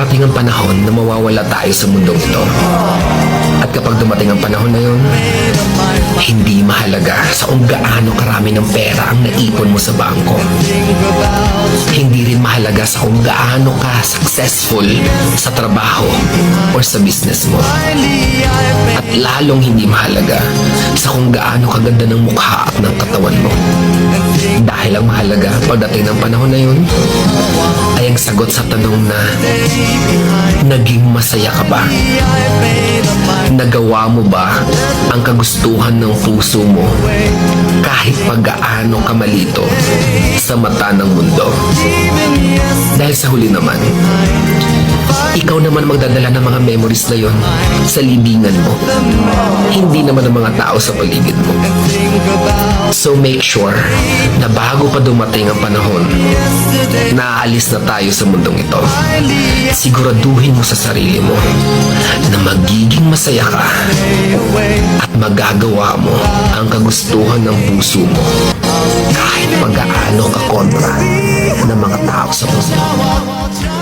Darating ang panahon na mawawala tayo sa mundong ito. At kapag dumating ang panahon na yun, hindi mahalaga sa kung gaano karami ng pera ang naipon mo sa bangko. Hindi rin mahalaga sa kung gaano ka successful sa trabaho o sa business mo. At lalong hindi mahalaga sa kung gaano kaganda ng mukha at ng katawan mo. Dahil ang mahalaga pagdating ng panahon na yun ay ang sagot sa tanong na naging masaya ka ba? Nagawa mo ba ang kagustuhan ng puso mo kahit pag-gaano ka malito sa mata ng mundo? Dahil sa huli naman, ikaw naman magdadala ng mga memories na yon sa libingan mo. Hindi naman ang mga tao sa paligid mo. So make sure na bago pa dumating ang panahon na aalis na tayo sa mundong ito, siguraduhin mo sa sarili mo na magiging masaya ka at magagawa mo ang kagustuhan ng puso mo kahit pag-aano ka kontra ng mga tao sa mundo.